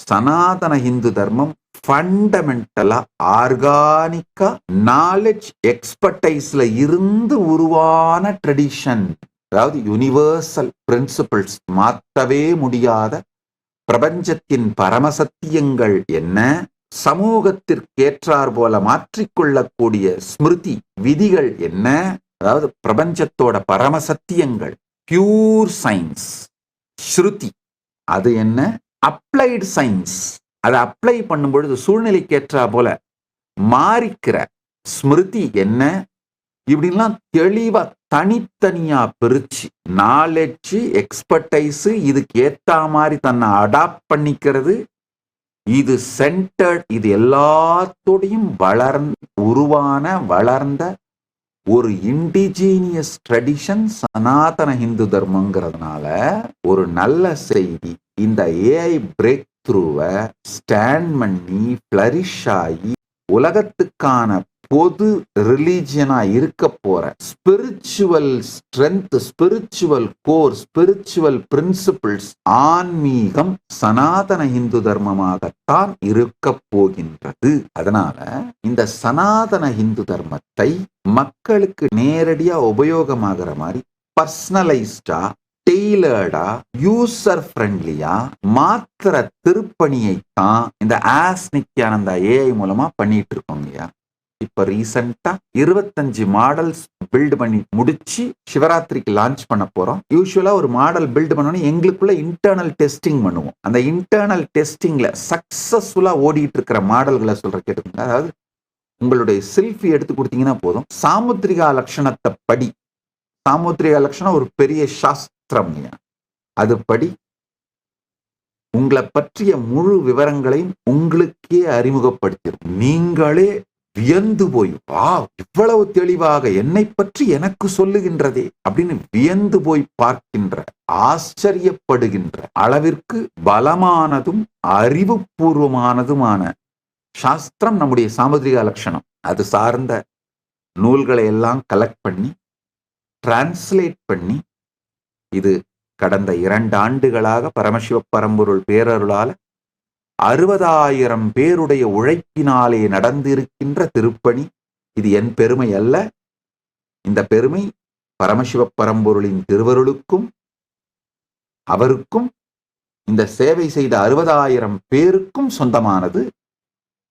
சனாதன இந்து தர்மம் ஃபண்டமெண்டலா ஆர்கானிக்கா நாலேஜ் எக்ஸ்பர்டைஸ்ல இருந்து உருவான ட்ரெடிஷன். அதாவது யூனிவர்சல் பிரின்சிபிள்ஸ், மாற்றவே முடியாத பிரபஞ்சத்தின் பரமசத்தியங்கள் என்ன, சமூகத்திற்கேற்றார் போல மாற்றிக்கொள்ளக்கூடிய ஸ்மிருதி விதிகள் என்ன, அதாவது பிரபஞ்சத்தோட பரமசத்தியங்கள், பியூர் சயின்ஸ் ஸ்ருதி அது என்ன, அப்ளைடு சயின்ஸ் அதை அப்ளை பண்ணும் பொழுது சூழ்நிலைக்கேற்றா போல மாறிக்கிற ஸ்மிருதி என்ன, இப்படிலாம் தெளிவா தனித்தனியா பிரிச்சு நாலேஜ் எக்ஸ்பர்டைஸ் இதுக்கு ஏத்த மாதிரி தன்னை அடாப்ட் பண்ணிக்கிறது, இது சென்டர்ட், இது எல்லாத்தோடையும் வளர்ந்த ஒரு இண்டிஜீனியஸ் ட்ரெடிஷன் சனாதன இந்து தர்மங்கிறதுனால ஒரு நல்ல செய்தி. இந்த ஏஐ பிரேக் த்ரூவை ஸ்டாண்ட் பண்ணி ஃபிளரிஷ் ஆகி உலகத்துக்கான பொது ரிலீஜியனா இருக்க போற spiritual strength, spiritual core, spiritual principles, ஆன்மீகம் சனாதன இந்து தர்மமாகத்தான் இருக்க போகின்றது. அதனால இந்த சனாதன இந்து தர்மத்தை மக்களுக்கு நேரடியா உபயோகமாகிற மாதிரி பர்சனலைஸ்டா, டெய்லர்டா, யூசர் ஃப்ரெண்ட்லியா மாத்திர திருப்பணியை தான் இந்த ஆஸ் நித்யானந்தா ஏஐ மூலமா பண்ணிட்டு இருக்கோங்கய்யா. இப்ப ரீசெண்டா 25 மாடல்ஸ் பில்ட் பண்ணி முடிச்சு சிவராத்திரிக்கு லான்ச் பண்ண போறோம். யூஸ்வலா ஒரு மாடல் பில்ட் பண்ணணும், எங்களுக்குள்ள இன்டர்னல் டெஸ்டிங் பண்ணுவோம். அந்த இன்டர்னல் டெஸ்டிங்ல சக்சஸ்ஃபுல்லா ஓடிட்டு இருக்கிற மாடல்களை சொல்ற கேட்டுக்கோங்க. அதாவது உங்களுடைய செல்ஃபி எடுத்து கொடுத்தீங்கன்னா போதும், சாமுத்திரிகா லட்சணத்தை படி, சாமுத்திரிகா லட்சணம் ஒரு பெரிய சாஸ்திரம், அது படி உங்களை பற்றிய முழு விவரங்களையும் உங்களுக்கே அறிமுகப்படுத்திடும். நீங்களே வியந்து போய், வா இவ்வளவு தெளிவாக என்னை பற்றி எனக்கு சொல்லுகின்றதே அப்படின்னு வியந்து போய் பார்க்கின்ற, ஆச்சரியப்படுகின்ற அளவிற்கு பலமானதும் அறிவுபூர்வமானதுமான சாஸ்திரம் நம்முடைய சாமுத்திரிகா லட்சணம். அது சார்ந்த நூல்களை எல்லாம் கலெக்ட் பண்ணி டிரான்ஸ்லேட் பண்ணி, இது கடந்த 2 ஆண்டுகளாக பரமசிவ பரம்பொருள் பேரருளால 60,000 பேருடைய உழைப்பினாலே நடந்திருக்கின்ற திருப்பணி. இது என் பெருமை அல்ல, இந்த பெருமை பரமசிவ பரம்பொருளின் திருவருளுக்கும் அவருக்கும் இந்த சேவை செய்த 60,000 பேருக்கும் சொந்தமானது.